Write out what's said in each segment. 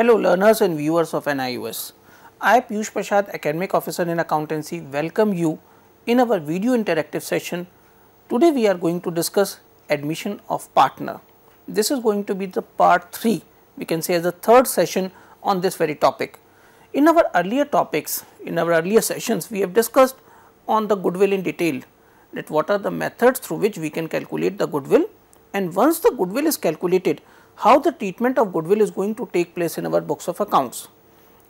Hello learners and viewers of NIOS. I, Piyush Prasad, Academic Officer in Accountancy, welcome you in our video interactive session. Today we are going to discuss admission of partner. This is going to be the part 3, we can say as the third session on this very topic. In our earlier topics, in our earlier sessions, we have discussed on the goodwill in detail, that what are the methods through which we can calculate the goodwill, and once the goodwill is calculated, how the treatment of goodwill is going to take place in our books of accounts.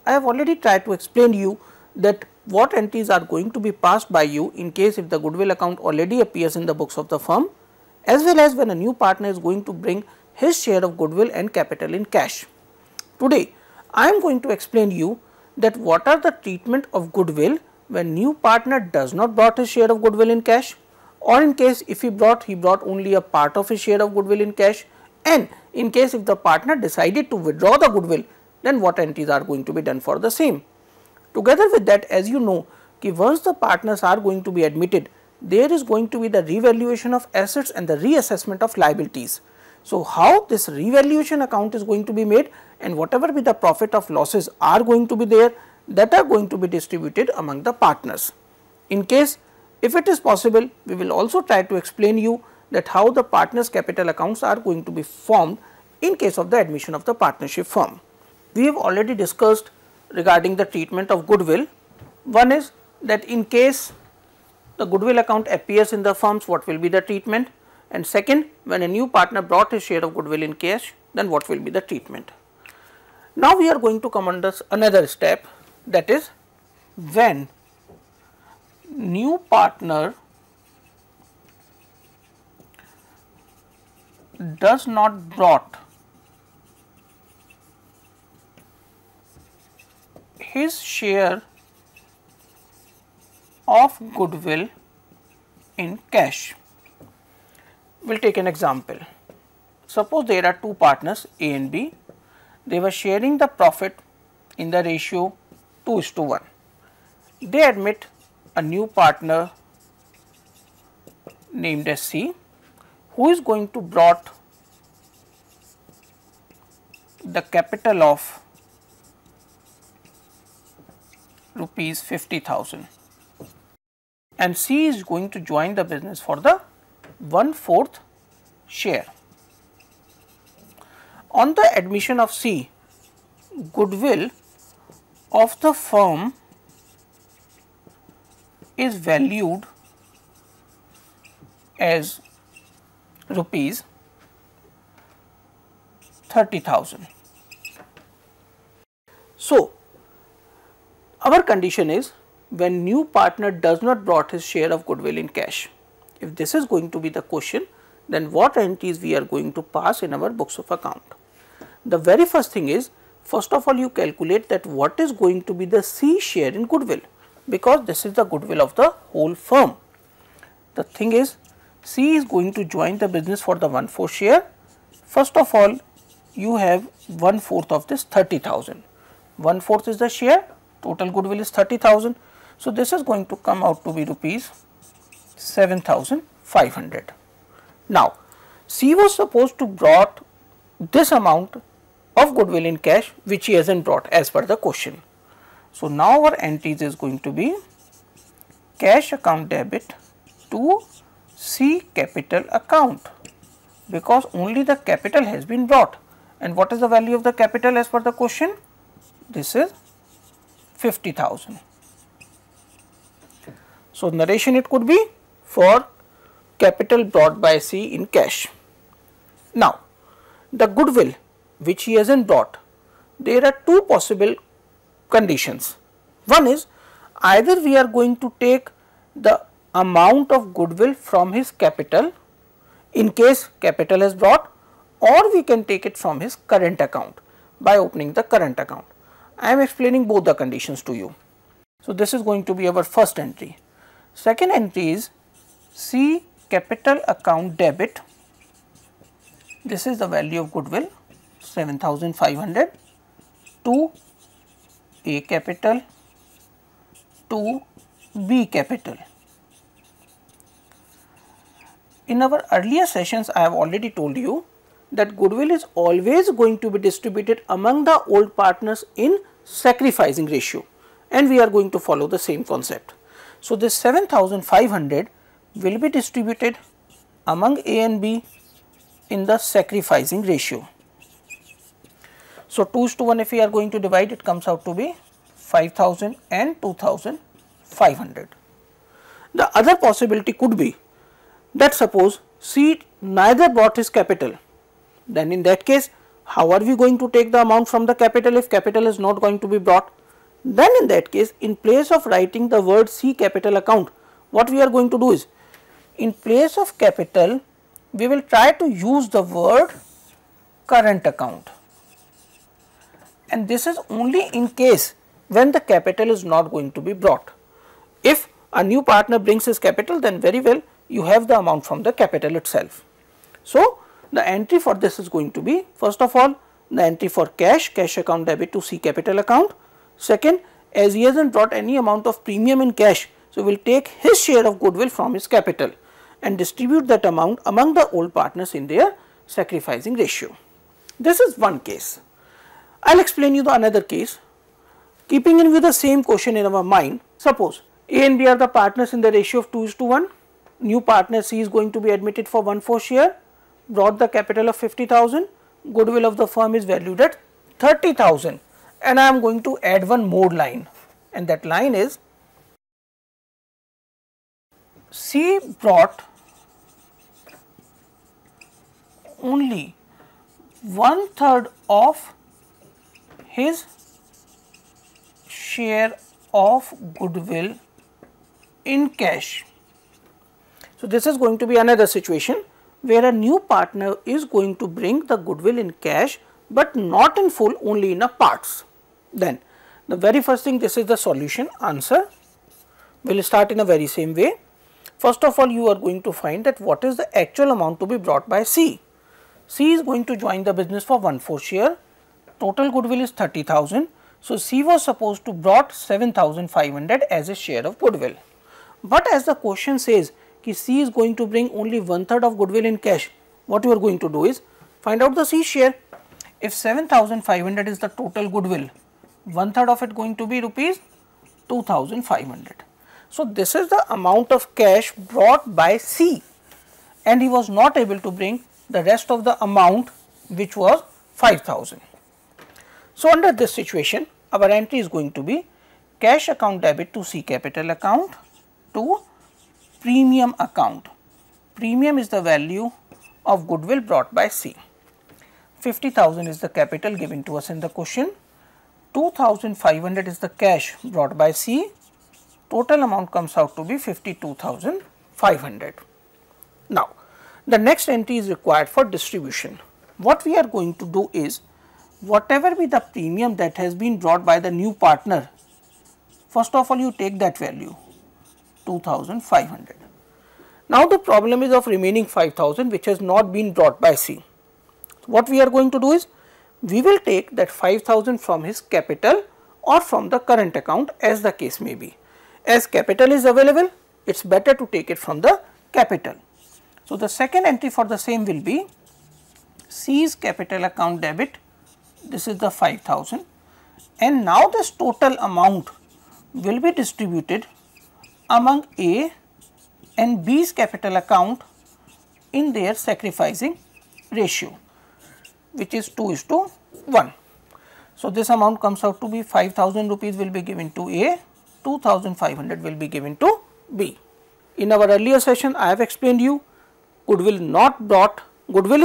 I have already tried to explain you that what entries are going to be passed by you in case if the goodwill account already appears in the books of the firm, as well as when a new partner is going to bring his share of goodwill and capital in cash. Today, I am going to explain you that what are the treatment of goodwill when new partner does not brought his share of goodwill in cash, or in case if he brought only a part of his share of goodwill in cash, and in case if the partner decided to withdraw the goodwill, then what entries are going to be done for the same. Together with that, as you know, once the partners are going to be admitted, there is going to be the revaluation of assets and the reassessment of liabilities. So, how this revaluation account is going to be made, and whatever be the profit of losses are going to be there, that are going to be distributed among the partners. In case if it is possible, we will also try to explain you that how the partners capital accounts are going to be formed in case of the admission of the partnership firm. We have already discussed regarding the treatment of goodwill. One is that in case the goodwill account appears in the firms, what will be the treatment, and second, when a new partner brought his share of goodwill in cash, then what will be the treatment. Now we are going to come under another step, that is when new partner does not brought his share of goodwill in cash. We will take an example. Suppose there are two partners A and B, they were sharing the profit in the ratio 2:1. They admit a new partner named as C, who is going to brought the capital of rupees 50,000, and C is going to join the business for the 1/4 share. On the admission of C, goodwill of the firm is valued as rupees 30,000. So, our condition is when new partner does not brought his share of goodwill in cash. If this is going to be the question, then what entries we are going to pass in our books of account. The very first thing is, first of all you calculate that what is going to be the C share in goodwill, because this is the goodwill of the whole firm. The thing is, C is going to join the business for the 1/4 share. First of all, you have 1/4 of this 30,000. 1/4 is the share, total goodwill is 30,000. So, this is going to come out to be rupees 7,500. Now, C was supposed to brought this amount of goodwill in cash, which he hasn't brought as per the question. So, now our entries is going to be cash account debit to C capital account, because only the capital has been brought. And what is the value of the capital as per the question? This is 50,000. So, narration it could be for capital brought by C in cash. Now, the goodwill which he hasn't brought, there are two possible conditions. One is either we are going to take the amount of goodwill from his capital in case capital is brought, or we can take it from his current account by opening the current account. I am explaining both the conditions to you. So, this is going to be our first entry. Second entry is C capital account debit. This is the value of goodwill 7,500 to A capital to B capital. In our earlier sessions, I have already told you that goodwill is always going to be distributed among the old partners in sacrificing ratio, and we are going to follow the same concept. So, this 7500 will be distributed among A and B in the sacrificing ratio. So, 2:1 if we are going to divide, it comes out to be 5000 and 2500. The other possibility could be that suppose C neither brought his capital, then in that case how are we going to take the amount from the capital if capital is not going to be brought? Then in that case, in place of writing the word C capital account, what we are going to do is, in place of capital we will try to use the word current account, and this is only in case when the capital is not going to be brought. If a new partner brings his capital, then very well, you have the amount from the capital itself. So, the entry for this is going to be, first of all, the entry for cash account debit to C capital account. Second, as he hasn't brought any amount of premium in cash, so we will take his share of goodwill from his capital and distribute that amount among the old partners in their sacrificing ratio. This is one case. I will explain you the another case. Keeping in view the same question in our mind, suppose A and B are the partners in the ratio of 2:1. New partner C is going to be admitted for 1/4 share, brought the capital of 50,000, goodwill of the firm is valued at 30,000, and I am going to add one more line, and that line is C brought only 1/3 of his share of goodwill in cash. So, this is going to be another situation where a new partner is going to bring the goodwill in cash, but not in full, only in a parts. Then the very first thing, this is the solution answer. We will start in a very same way. First of all, you are going to find that what is the actual amount to be brought by C. C is going to join the business for 1/4 share, total goodwill is 30,000. So, C was supposed to brought 7,500 as a share of goodwill, but as the question says कि C is going to bring only 1/3 of goodwill in cash, what you are going to do is find out the C share. If 7,500 is the total goodwill, 1/3 of it going to be rupees 2,500. So, this is the amount of cash brought by C, and he was not able to bring the rest of the amount, which was 5,000. So, under this situation, our entry is going to be cash account debit to C capital account to premium account. Premium is the value of goodwill brought by C. 50,000 is the capital given to us in the question. 2,500 is the cash brought by C. Total amount comes out to be 52,500. Now, the next entry is required for distribution. What we are going to do is, whatever be the premium that has been brought by the new partner, first of all you take that value 2,500. Now, the problem is of remaining 5,000 which has not been brought by C. What we are going to do is, we will take that 5,000 from his capital or from the current account, as the case may be. As capital is available, it is better to take it from the capital. So, the second entry for the same will be C's capital account debit, this is the 5,000, and now this total amount will be distributed among A and B's capital account in their sacrificing ratio, which is 2:1. So, this amount comes out to be 5,000 rupees will be given to A, 2,500 will be given to B. In our earlier session, I have explained you goodwill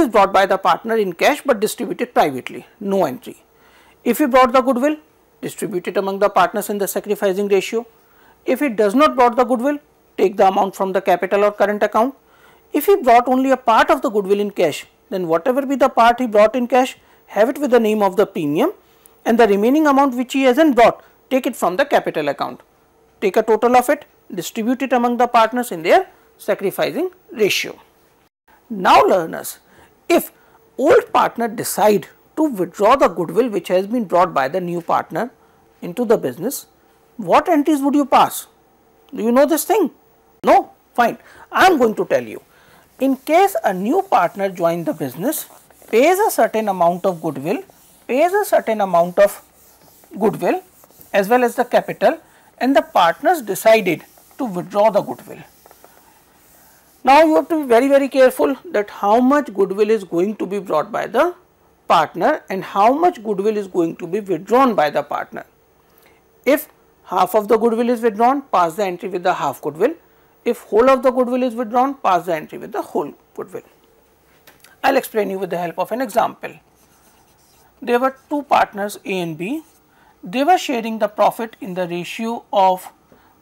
is brought by the partner in cash but distributed privately, no entry. If he brought the goodwill, distribute it among the partners in the sacrificing ratio. If he does not brought the goodwill, take the amount from the capital or current account. If he brought only a part of the goodwill in cash, then whatever be the part he brought in cash, have it with the name of the premium, and the remaining amount which he hasn't brought, take it from the capital account. Take a total of it, distribute it among the partners in their sacrificing ratio. Now, learners, if old partner decide to withdraw the goodwill which has been brought by the new partner into the business, what entries would you pass? Do you know this thing? No? Fine. I am going to tell you. In case a new partner joined the business pays a certain amount of goodwill, as well as the capital, and the partners decided to withdraw the goodwill. Now you have to be very careful that how much goodwill is going to be brought by the partner and how much goodwill is going to be withdrawn by the partner. If half of the goodwill is withdrawn, pass the entry with the half goodwill. If whole of the goodwill is withdrawn, pass the entry with the whole goodwill. I will explain you with the help of an example. There were two partners A and B. They were sharing the profit in the ratio of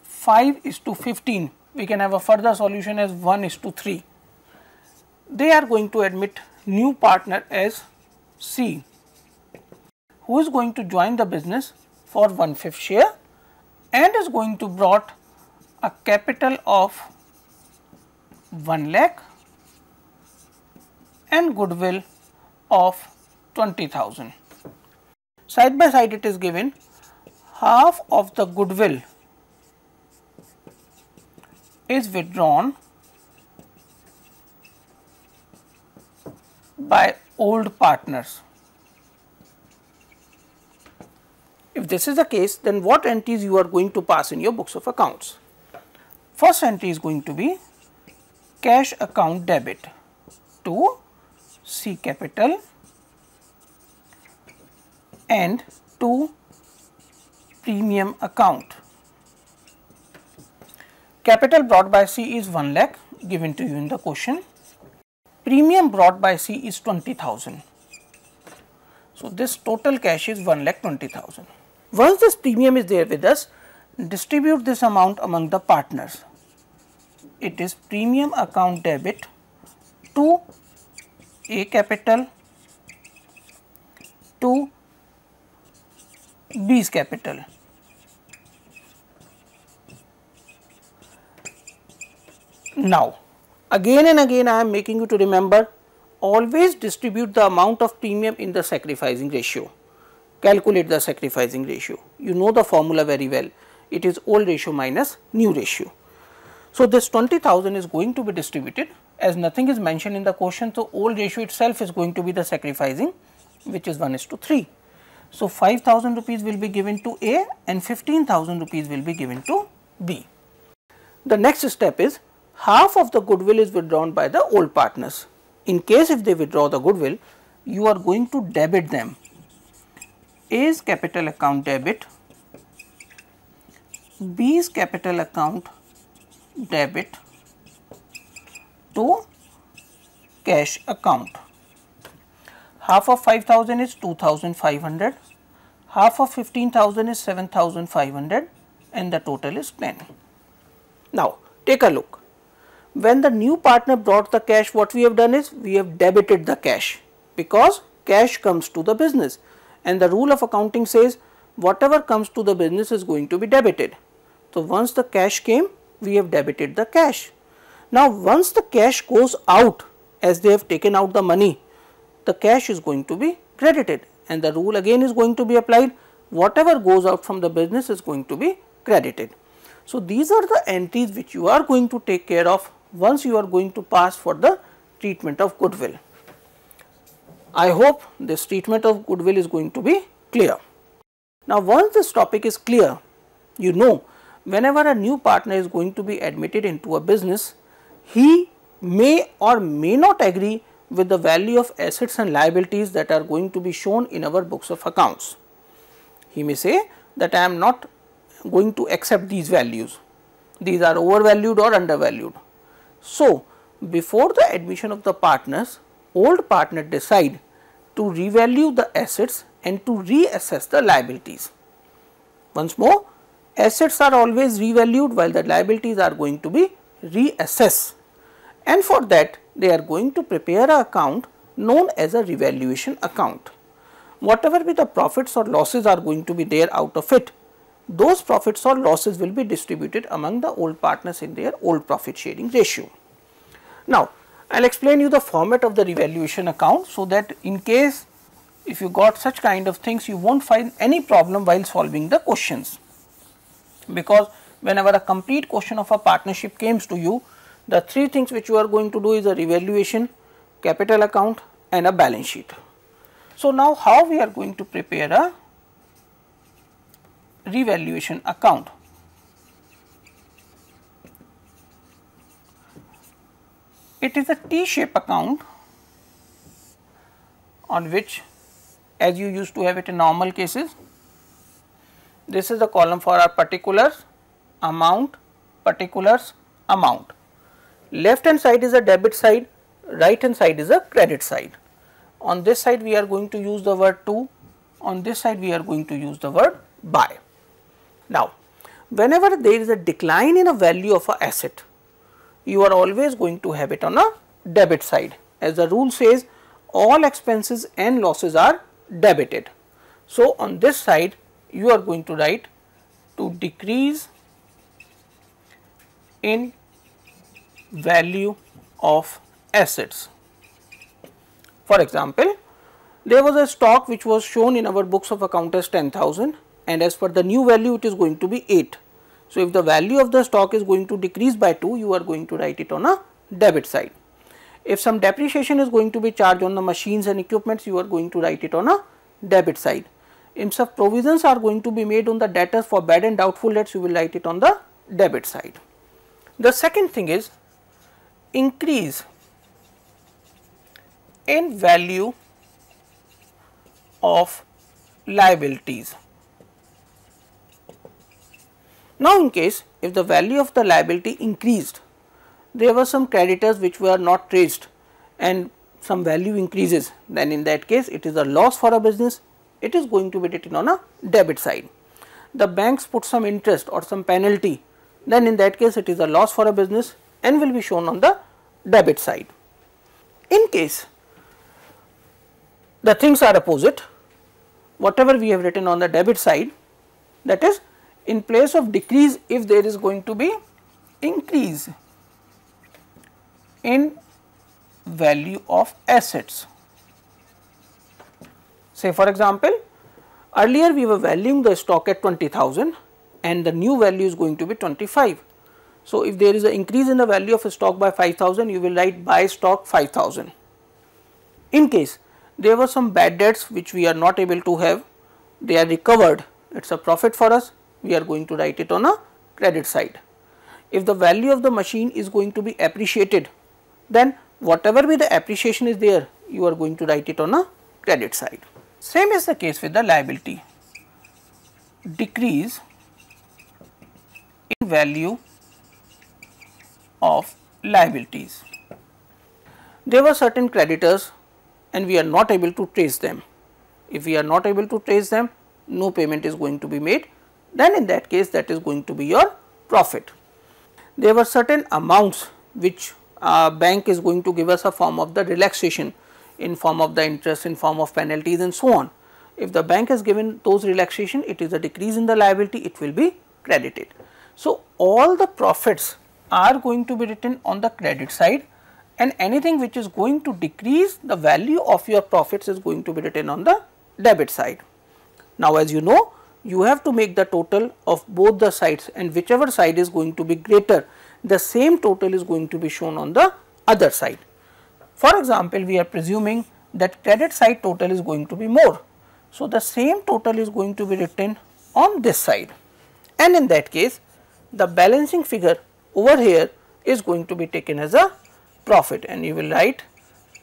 5:15. We can have a further solution as 1:3. They are going to admit new partner as C, who is going to join the business for 1/5 share and is going to brought a capital of 1 lakh and goodwill of 20,000. Side by side it is given half of the goodwill is withdrawn by old partners. If this is the case, then what entries you are going to pass in your books of accounts? First entry is going to be cash account debit to C capital and to premium account. Capital brought by C is 1 lakh given to you in the question. Premium brought by C is 20,000. So this total cash is 1,20,000. Once this premium is there with us, distribute this amount among the partners. It is premium account debit to A capital to B's capital. Now, again and again I am making you to remember, always distribute the amount of premium in the sacrificing ratio. Calculate the sacrificing ratio. You know the formula very well. It is old ratio minus new ratio. So, this 20,000 is going to be distributed, as nothing is mentioned in the question. So, old ratio itself is going to be the sacrificing, which is 1:3. So, 5,000 rupees will be given to A and 15,000 rupees will be given to B. The next step is half of the goodwill is withdrawn by the old partners. In case if they withdraw the goodwill, you are going to debit them. A's capital account debit, B's capital account debit to cash account. Half of 5,000 is 2,500, half of 15,000 is 7,500 and the total is 10. Now, take a look. When the new partner brought the cash, what we have done is we have debited the cash, because cash comes to the business and the rule of accounting says whatever comes to the business is going to be debited. So, once the cash came, we have debited the cash. Now, once the cash goes out, as they have taken out the money, the cash is going to be credited and the rule again is going to be applied. Whatever goes out from the business is going to be credited. So, these are the entries which you are going to take care of once you are going to pass for the treatment of goodwill. I hope this treatment of goodwill is going to be clear. Now, once this topic is clear, you know whenever a new partner is going to be admitted into a business, he may or may not agree with the value of assets and liabilities that are going to be shown in our books of accounts. He may say that I am not going to accept these values, these are overvalued or undervalued. So, before the admission of the partners, old partner decide to revalue the assets and to reassess the liabilities. Once more, assets are always revalued while the liabilities are going to be reassessed, and for that they are going to prepare an account known as a revaluation account. Whatever be the profits or losses are going to be there out of it, those profits or losses will be distributed among the old partners in their old profit sharing ratio. Now, I will explain you the format of the revaluation account, so that in case if you got such kind of things, you won't find any problem while solving the questions, because whenever a complete question of a partnership comes to you, the three things which you are going to do is a revaluation, capital account and a balance sheet. So, now how we are going to prepare a revaluation account? It is a T-shaped account on which, as you used to have it in normal cases, this is the column for our particulars, amount, particulars, amount. Left hand side is a debit side, right hand side is a credit side. On this side we are going to use the word to, on this side we are going to use the word by. Now, whenever there is a decline in a value of an asset, you are always going to have it on a debit side, as the rule says all expenses and losses are debited. So, on this side you are going to write to decrease in value of assets. For example, there was a stock which was shown in our books of account as 10,000, and as per the new value it is going to be 8. So, if the value of the stock is going to decrease by 2, you are going to write it on a debit side. If some depreciation is going to be charged on the machines and equipments, you are going to write it on a debit side. If some provisions are going to be made on the debtors for bad and doubtful debts, you will write it on the debit side. The second thing is increase in value of liabilities. Now, in case if the value of the liability increased, there were some creditors which were not traced and some value increases, then in that case it is a loss for a business, it is going to be written on a debit side. The banks put some interest or some penalty, then in that case it is a loss for a business and will be shown on the debit side. In case the things are opposite, whatever we have written on the debit side, that is, in place of decrease, if there is going to be increase in value of assets. Say for example, earlier we were valuing the stock at 20,000 and the new value is going to be 25. So, if there is an increase in the value of a stock by 5,000, you will write buy stock 5,000. In case there were some bad debts which we are not able to have, they are recovered, it is a profit for us, we are going to write it on a credit side. If the value of the machine is going to be appreciated, then whatever be the appreciation is there, you are going to write it on a credit side. Same is the case with the liability, decrease in value of liabilities. There were certain creditors and we are not able to trace them. If we are not able to trace them, no payment is going to be made, then in that case that is going to be your profit. There were certain amounts which bank is going to give us a form of the relaxation, in form of the interest, in form of penalties and so on. If the bank has given those relaxation, it is a decrease in the liability, it will be credited. So, all the profits are going to be written on the credit side, and anything which is going to decrease the value of your profits is going to be written on the debit side. Now, as you know, you have to make the total of both the sides, and whichever side is going to be greater, the same total is going to be shown on the other side. For example, we are presuming that credit side total is going to be more. So, the same total is going to be written on this side, and in that case the balancing figure over here is going to be taken as a profit, and you will write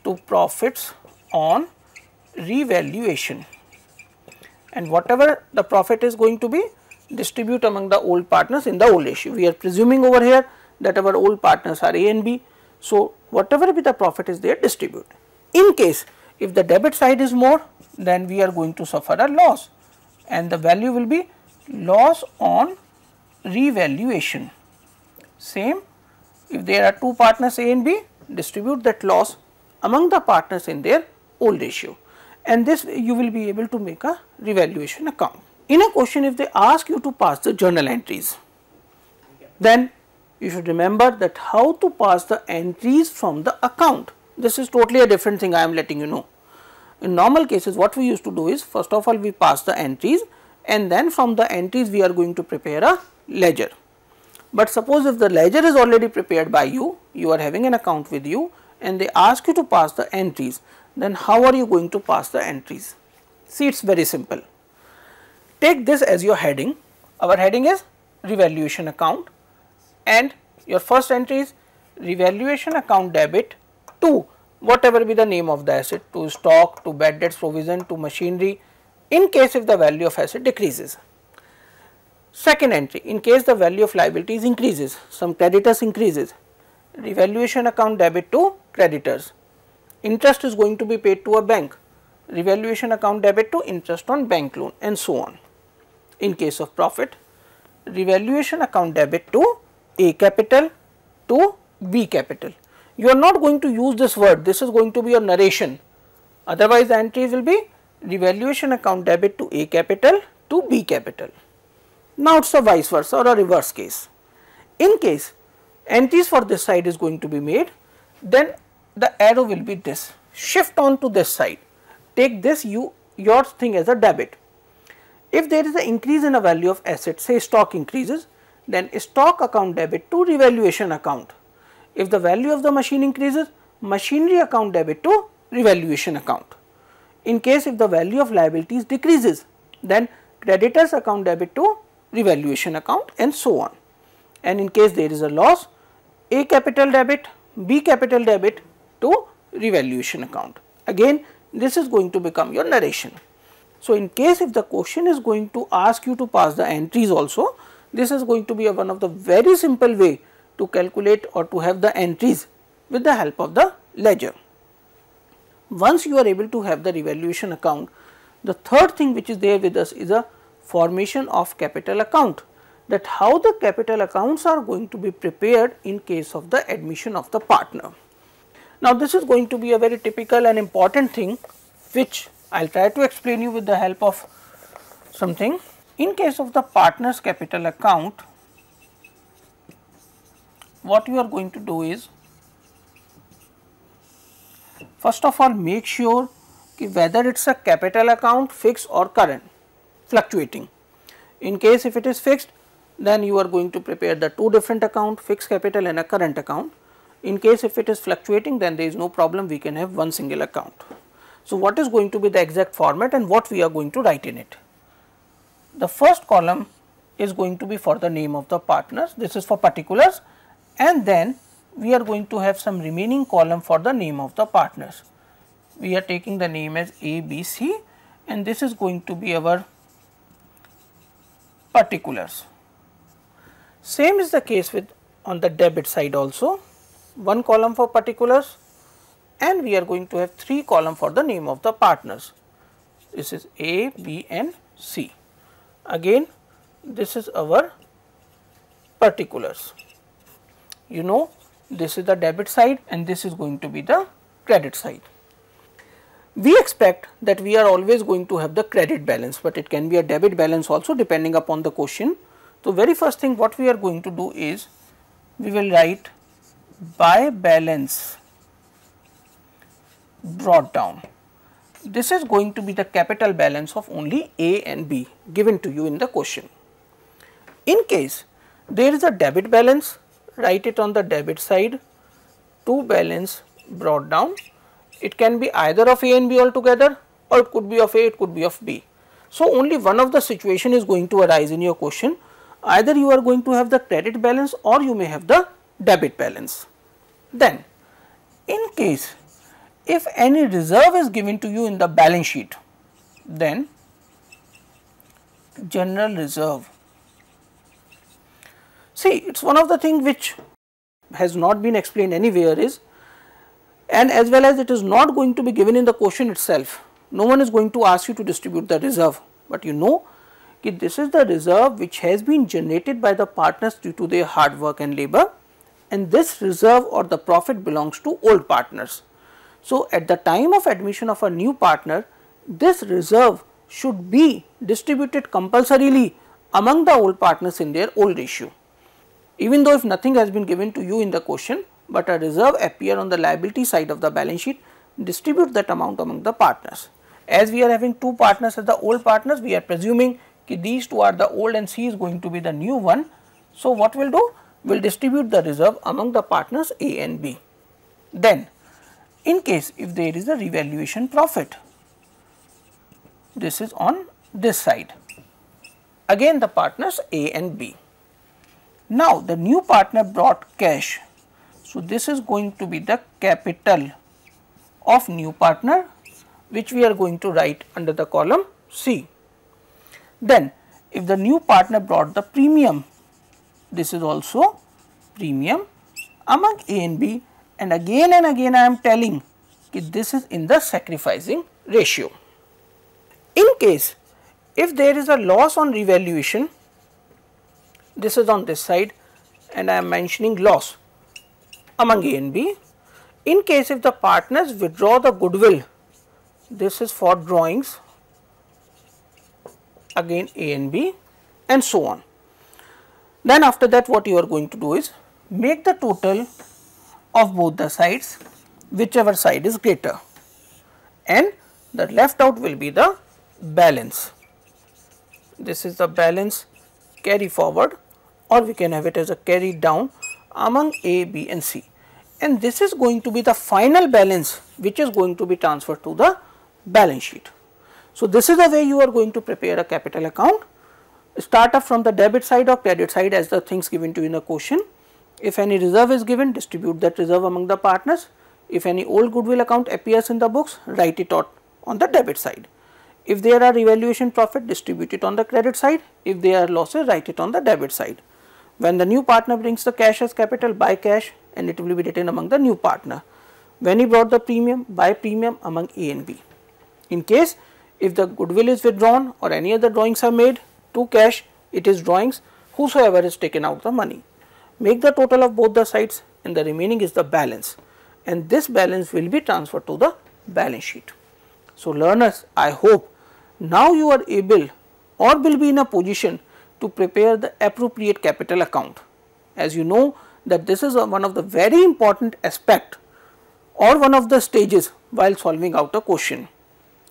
to profits on revaluation, and whatever the profit is going to be, distribute among the old partners in the old issue. We are presuming over here that our old partners are A and B. So, whatever be the profit is there, distribute. In case if the debit side is more, then we are going to suffer a loss, and the value will be loss on revaluation. Same, if there are two partners A and B, distribute that loss among the partners in their old ratio, and this you will be able to make a revaluation account. In a question, if they ask you to pass the journal entries, then you should remember that how to pass the entries from the account. This is totally a different thing, I am letting you know. In normal cases, what we used to do is, first of all we pass the entries, and then from the entries we are going to prepare a ledger. But suppose if the ledger is already prepared by you, you are having an account with you and they ask you to pass the entries, then how are you going to pass the entries? See, it's very simple. Take this as your heading. Our heading is revaluation account, and your first entry is revaluation account debit to whatever be the name of the asset, to stock, to bad debts provision, to machinery, in case if the value of asset decreases. Second entry, in case the value of liabilities increases, some creditors increases, revaluation account debit to creditors. Interest is going to be paid to a bank, revaluation account debit to interest on bank loan, and so on. In case of profit, revaluation account debit to A capital to B capital. You are not going to use this word, this is going to be your narration, otherwise the entries will be revaluation account debit to A capital to B capital. Now it is a vice versa or a reverse case. In case entries for this side is going to be made, then the arrow will be this, shift on to this side, take this your thing as a debit. If there is an increase in a value of asset, say stock increases, then stock account debit to revaluation account. If the value of the machine increases, machinery account debit to revaluation account. In case if the value of liabilities decreases, then creditors account debit to revaluation account, and so on. And in case there is a loss, A capital debit, B capital debit to revaluation account. Again, this is going to become your narration. So, in case if the question is going to ask you to pass the entries also, this is going to be one of the very simple way to calculate or to have the entries with the help of the ledger. Once you are able to have the revaluation account, the third thing which is there with us is a formation of capital account, that how the capital accounts are going to be prepared in case of the admission of the partner. Now, this is going to be a very typical and important thing which I will try to explain you with the help of something. In case of the partner's capital account, what you are going to do is, first of all make sure whether it is a capital account, fixed or current, fluctuating. In case if it is fixed, then you are going to prepare the two different account, fixed capital and a current account. In case if it is fluctuating, then there is no problem, we can have one single account. So, what is going to be the exact format and what we are going to write in it? The first column is going to be for the name of the partners, this is for particulars, and then we are going to have some remaining column for the name of the partners. We are taking the name as A, B, C, and this is going to be our particulars. Same is the case with on the debit side also, one column for particulars, and we are going to have three column for the name of the partners. This is A, B and C. Again, this is our particulars. You know, this is the debit side and this is going to be the credit side. We expect that we are always going to have the credit balance, but it can be a debit balance also depending upon the question. So, very first thing what we are going to do is, we will write by balance brought down. This is going to be the capital balance of only A and B given to you in the question. In case there is a debit balance, write it on the debit side to balance brought down. It can be either of A and B altogether, or it could be of A, it could be of B. So, only one of the situation is going to arise in your question, either you are going to have the credit balance or you may have the debit balance. Then, in case if any reserve is given to you in the balance sheet, then general reserve. See, it is one of the things which has not been explained anywhere is, and as well as it is not going to be given in the question itself. No one is going to ask you to distribute the reserve, but you know that this is the reserve which has been generated by the partners due to their hard work and labor, and this reserve or the profit belongs to old partners. So, at the time of admission of a new partner, this reserve should be distributed compulsorily among the old partners in their old ratio. Even though if nothing has been given to you in the question, but a reserve appear on the liability side of the balance sheet, distribute that amount among the partners. As we are having two partners as the old partners, we are presuming that these two are the old and C is going to be the new one. So, what we will do? We will distribute the reserve among the partners A and B. Then, In case if there is a revaluation profit, this is on this side. Again the partners A and B. Now the new partner brought cash. So this is going to be the capital of new partner, which we are going to write under the column C. Then if the new partner brought the premium, this is also premium among A and B, and again I am telling that this is in the sacrificing ratio. In case if there is a loss on revaluation, this is on this side and I am mentioning loss among A and B. In case if the partners withdraw the goodwill, this is for drawings, again A and B, and so on. Then after that what you are going to do is make the total of both the sides, whichever side is greater, and the left out will be the balance. This is the balance carry forward, or we can have it as a carry down among A, B and C, and this is going to be the final balance which is going to be transferred to the balance sheet. So this is the way you are going to prepare a capital account. Start up from the debit side or credit side as the things given to you in the question. If any reserve is given, distribute that reserve among the partners. If any old goodwill account appears in the books, write it out on the debit side. If there are revaluation profit, distribute it on the credit side. If there are losses, write it on the debit side. When the new partner brings the cash as capital, buy cash and it will be written among the new partner. When he brought the premium, buy premium among A and B. In case if the goodwill is withdrawn or any other drawings are made to cash, it is drawings, whosoever has taken out the money. Make the total of both the sides and the remaining is the balance, and this balance will be transferred to the balance sheet. So learners, I hope now you are able or will be in a position to prepare the appropriate capital account. As you know that this is one of the very important aspect or one of the stages while solving out a question.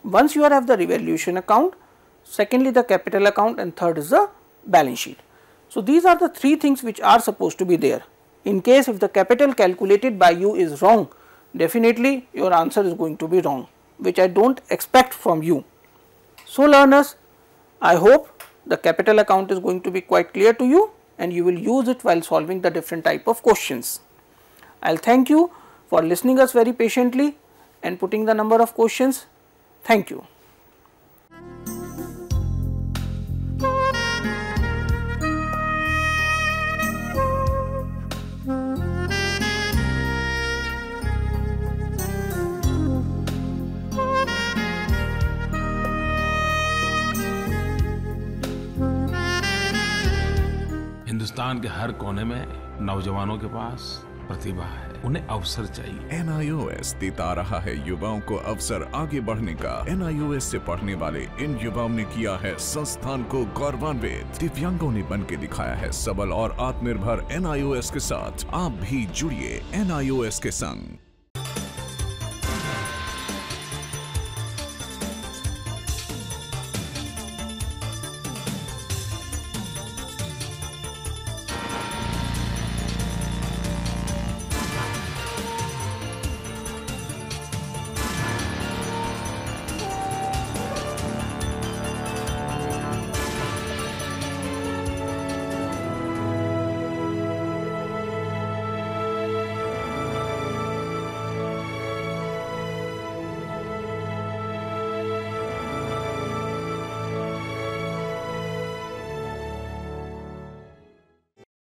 Once you have the revaluation account, secondly the capital account, and third is the balance sheet. So these are the three things which are supposed to be there. In case if the capital calculated by you is wrong, definitely your answer is going to be wrong, which I don't expect from you. So learners, I hope the capital account is going to be quite clear to you and you will use it while solving the different type of questions. I will thank you for listening us very patiently and putting the number of questions. Thank you. Hindustan के हर कोने में नौजवानों के पास प्रतिभा है, उन्हें अवसर चाहिए। NIOS देता रहा है युवाओं को अवसर आगे बढ़ने का। NIOS से पढ़ने वाले इन युवाओं ने किया है संस्थान को गौरवान्वित। दिव्यांगों ने बन के दिखाया है सबल और आत्मनिर्भर। NIOS के साथ आप भी जुड़िए NIOS के संग।